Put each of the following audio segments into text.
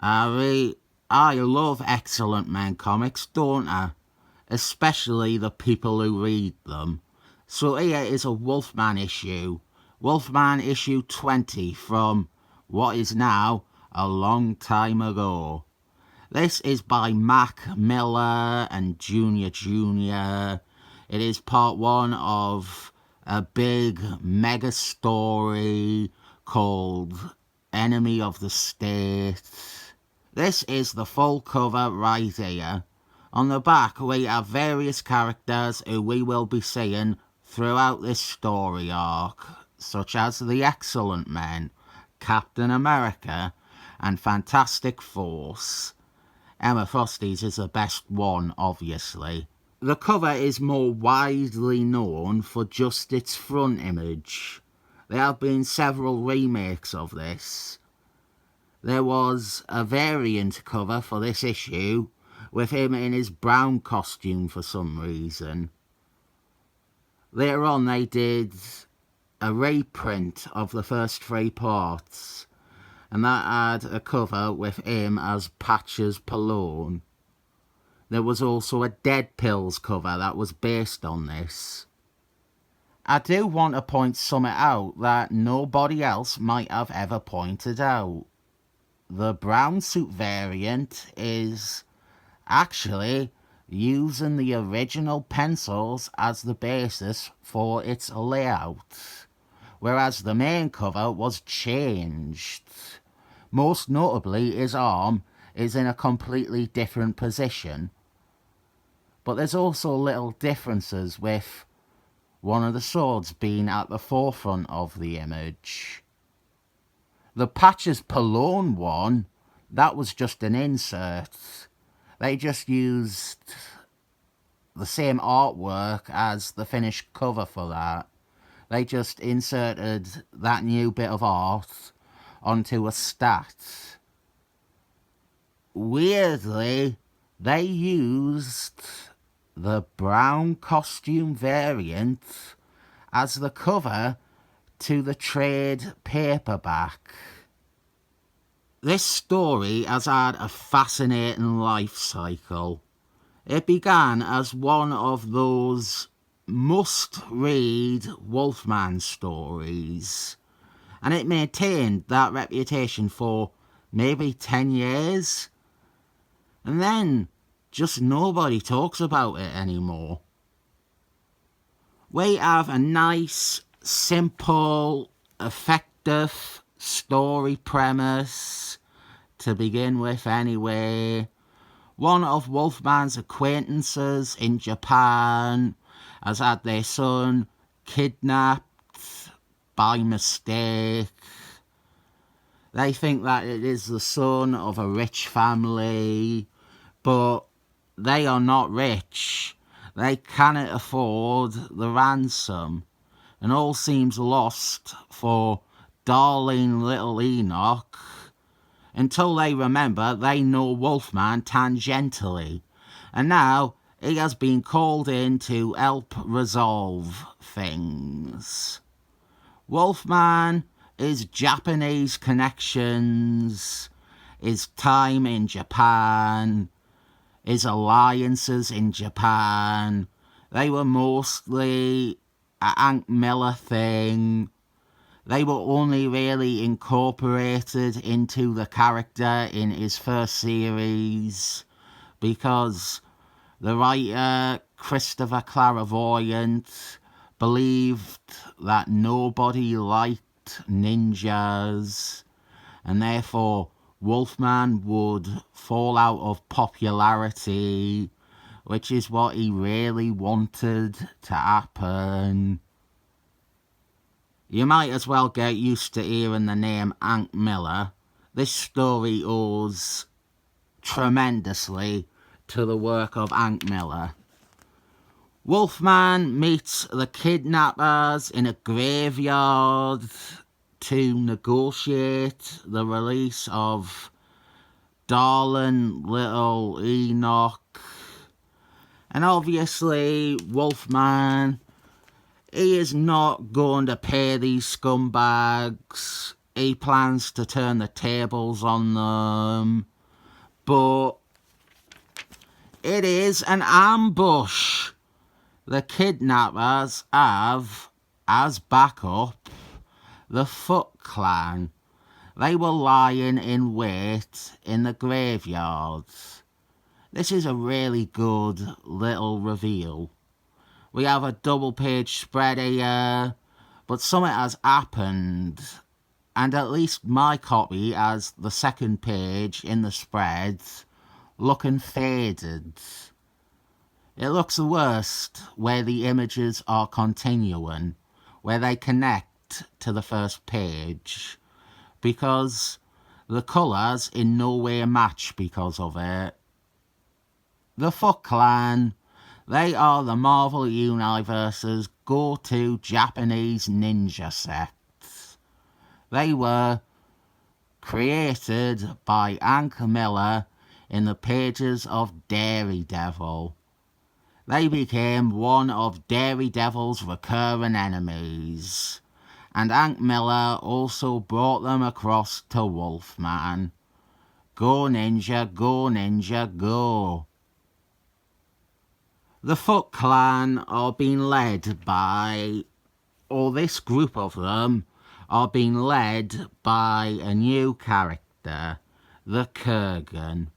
I love Excellent Men comics, don't I? Especially the people who read them. So here is a Wolfman issue. Wolfman issue 20 from what is now a long time ago. This is by Mac Millar and Junior Jr. It is part one of a big mega story called Enemy of the State. This is the full cover right here. On the back we have various characters who we will be seeing throughout this story arc, such as the Excellent Men, Captain America, and Fantastic Force. Emma Frosty's is the best one, obviously. The cover is more widely known for just its front image. There have been several remakes of this. There was a variant cover for this issue with him in his brown costume for some reason. Later on they did a reprint of the first three parts, and that had a cover with him as Patches Pallone. There was also a Dead Pills cover that was based on this. I do want to point something out that nobody else might have ever pointed out. The brown suit variant is actually using the original pencils as the basis for its layout, whereas the main cover was changed. Most notably, his arm is in a completely different position. But there's also little differences with one of the swords being at the forefront of the image. The Patches Pallone one, that was just an insert. They just used the same artwork as the finished cover for that. They just inserted that new bit of art onto a stat. Weirdly, they used the brown costume variant as the cover to the trade paperback. This story has had a fascinating life cycle. It began as one of those must-read Wolfman stories, and it maintained that reputation for maybe 10 years, and then just nobody talks about it anymore. We have a nice, simple, effective story premise to begin with anyway. One of Wolfman's acquaintances in Japan has had their son kidnapped by mistake. They think that it is the son of a rich family, but they are not rich. They cannot afford the ransom, and all seems lost for darling little Enoch until they remember they know Wolfman tangentially, and now he has been called in to help resolve things. Wolfman, his Japanese connections, his time in Japan, his alliances in Japan, they were mostly a Hank Miller thing. They were only really incorporated into the character in his first series because the writer Christopher Clairvoyant believed that nobody liked ninjas, and therefore Wolfman would fall out of popularity, which is what he really wanted to happen. You might as well get used to hearing the name Hank Miller. This story owes tremendously to the work of Hank Miller. Wolfman meets the kidnappers in a graveyard to negotiate the release of darling little Enoch. And obviously, Wolfman, he is not going to pay these scumbags. he plans to turn the tables on them, but it is an ambush. The kidnappers have, as backup, the Foot Clan. They were lying in wait in the graveyard. This is a really good little reveal. We have a double-page spread here, but something has happened, and at least my copy has the second page in the spread looking faded. It looks the worst where the images are continuing, where they connect to the first page, because the colours in no way match because of it. The Foot Clan, they are the Marvel Universe's go-to Japanese ninja sect. They were created by Hank Millar in the pages of Daredevil. They became one of Daredevil's recurring enemies, and Hank Millar also brought them across to Wolfman. Go Ninja, go Ninja, go! The Foot Clan are being led by, or this group of them are being led by a new character, the Kurgan.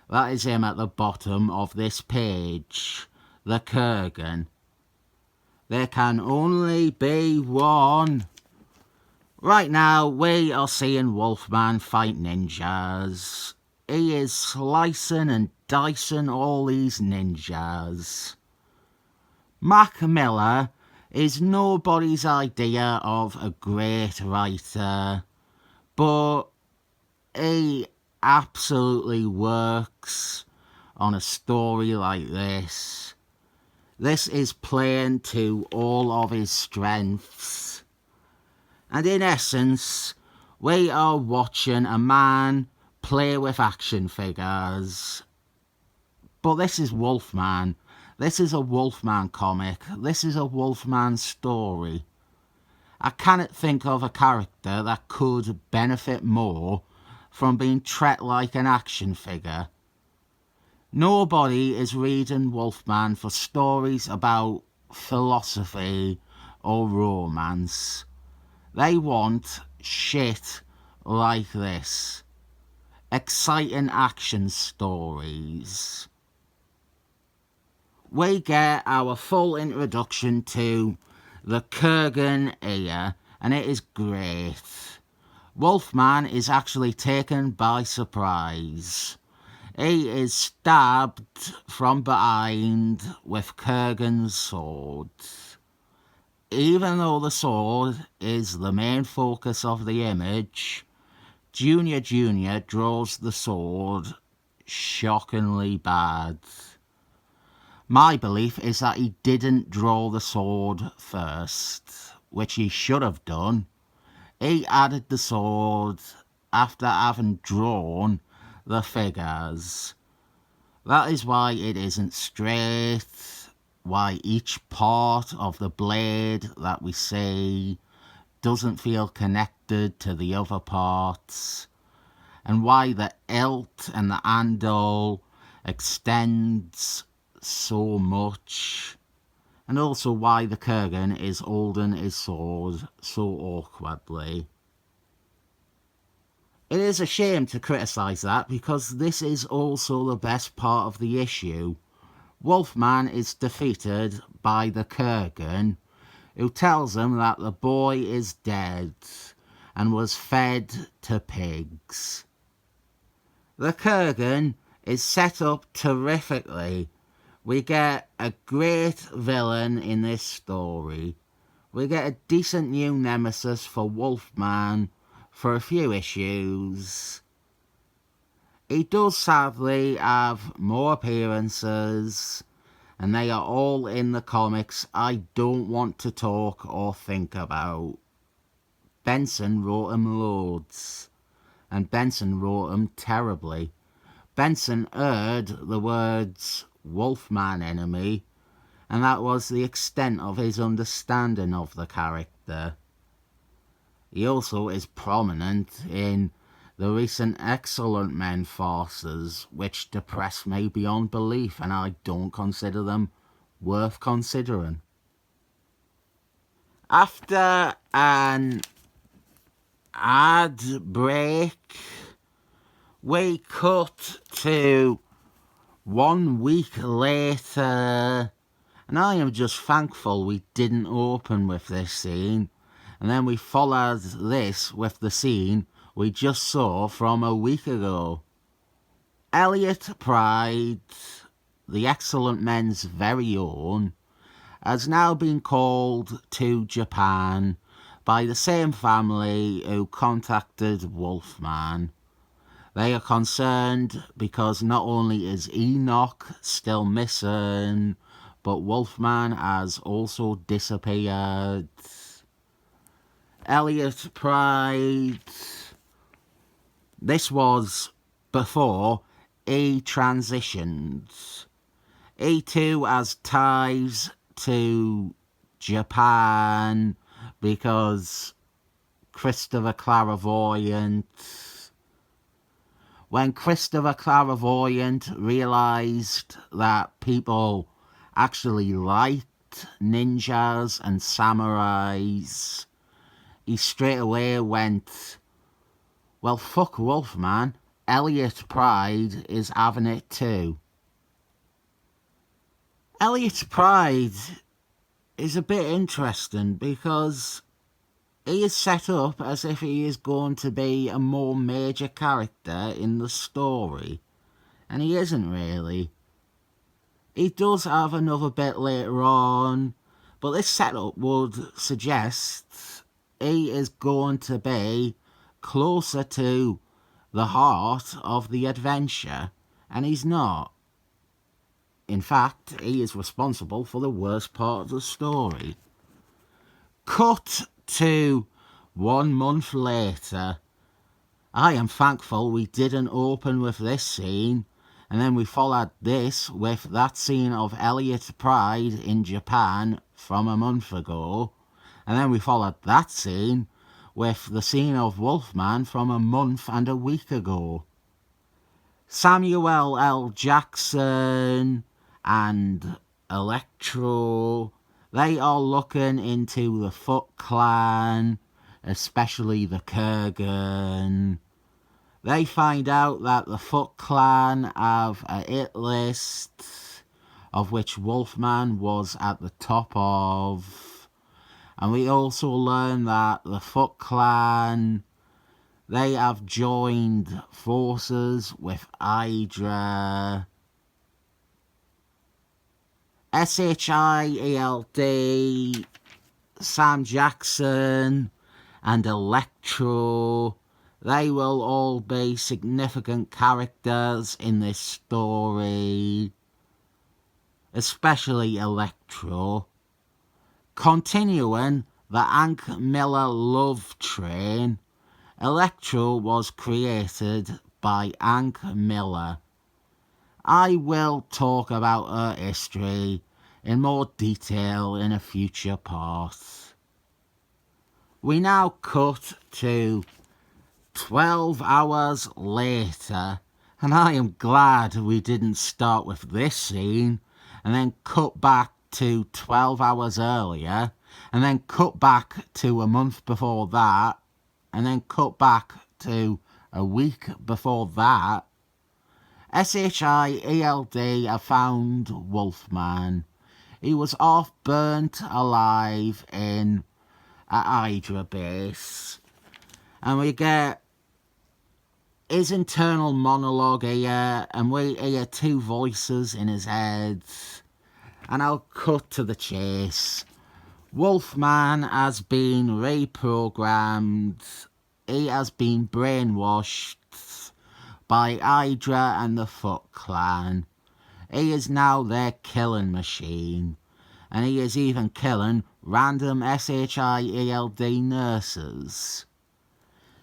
That is him at the bottom of this page, the Kurgan. There can only be one. Right now, we are seeing Wolfman fight ninjas. He is slicing and dicing all these ninjas. Mac Millar is nobody's idea of a great writer, but he absolutely works on a story like this. This is playing to all of his strengths. And in essence, we are watching a man play with action figures. But this is Wolfman. This is a Wolfman comic. This is a Wolfman story. I cannot think of a character that could benefit more from being treated like an action figure. Nobody is reading Wolfman for stories about philosophy or romance. They want shit like this. Exciting action stories. We get our full introduction to the Kurgan here, and it is great. Wolfman is actually taken by surprise. He is stabbed from behind with Kurgan's sword. Even though the sword is the main focus of the image, Junior draws the sword shockingly bad. My belief is that he didn't draw the sword first, which he should have done. He added the sword after having drawn the figures. That is why it isn't straight, why each part of the blade that we see doesn't feel connected to the other parts, and why the hilt and the handle extends so much, and also why the Kurgan is holding his sword so awkwardly. It is a shame to criticise that, because this is also the best part of the issue. Wolfman is defeated by the Kurgan, who tells him that the boy is dead and was fed to pigs. The Kurgan is set up terrifically. We get a great villain in this story. We get a decent new nemesis for Wolfman for a few issues. He does sadly have more appearances, and they are all in the comics I don't want to talk or think about. Benson wrote them loads, and Benson wrote them terribly. Benson heard the words Wolfman enemy, and that was the extent of his understanding of the character. He also is prominent in the recent Excellent Men farces, which depress me beyond belief, and I don't consider them worth considering. After an ad break, we cut to 1 week later, and I am just thankful we didn't open with this scene, and then we followed this with the scene we just saw from a week ago. Elliot Pride, the Excellent Men's very own, has now been called to Japan by the same family who contacted Wolfman. They are concerned because not only is Enoch still missing, but Wolfman has also disappeared. Elliot Pride. This was before he transitioned. He too has ties to Japan because Christopher Clairvoyant. When Christopher Clairvoyant realised that people actually liked ninjas and samurais, he straight away went, well, fuck Wolfman, Elliot Pride is having it too. Elliot Pride is a bit interesting because he is set up as if he is going to be a more major character in the story, and he isn't really. He does have another bit later on, but this setup would suggest he is going to be closer to the heart of the adventure, and he's not. In fact, he is responsible for the worst part of the story. Cut to 1 month later. I am thankful we didn't open with this scene, and then we followed this with that scene of Elliot Pride in Japan from a month ago, and then we followed that scene with the scene of Wolfman from a month and a week ago. Samuel L. Jackson and Elektra, they are looking into the Foot Clan, especially the Kurgan. They find out that the Foot Clan have a hit list, of which Wolfman was at the top of. And we also learn that the Foot Clan, they have joined forces with Hydra. S.H.I.E.L.D, Sam Jackson, and Elektra, they will all be significant characters in this story, especially Elektra. Continuing the Hank Miller love train, Elektra was created by Hank Miller. I will talk about her history in more detail in a future part. We now cut to 12 hours later, and I am glad we didn't start with this scene and then cut back to 12 hours earlier, and then cut back to a month before that, and then cut back to a week before that. S.H.I.E.L.D have found Wolfman. He was off burnt alive in a Hydra base. And we get his internal monologue here, and we hear 2 voices in his head. And I'll cut to the chase. Wolfman has been reprogrammed. He has been brainwashed by Hydra and the Foot Clan. He is now their killing machine, and he is even killing random S.H.I.E.L.D nurses.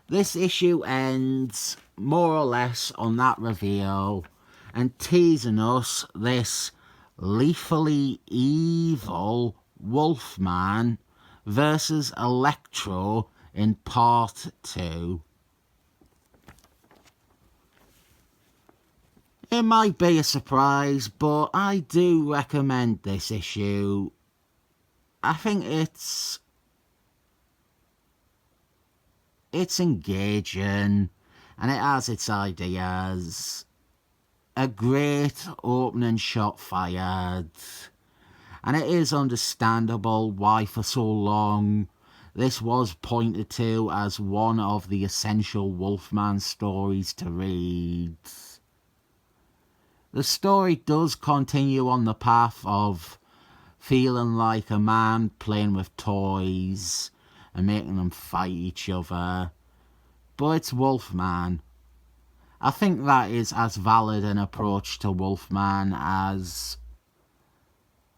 This issue ends more or less on that reveal, and teasing us this lethally evil Wolfman versus Elektra in part 2. It might be a surprise, but I do recommend this issue. I think it's engaging, and it has its ideas. A great opening shot fired, and it is understandable why for so long this was pointed to as one of the essential Wolfman stories to read. The story does continue on the path of feeling like a man playing with toys and making them fight each other, but it's Wolfman. I think that is as valid an approach to Wolfman as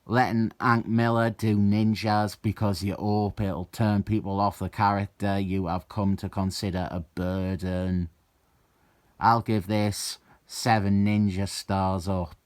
letting Hank Miller do ninjas because you hope it'll turn people off the character you have come to consider a burden. I'll give this 7 ninja stars up.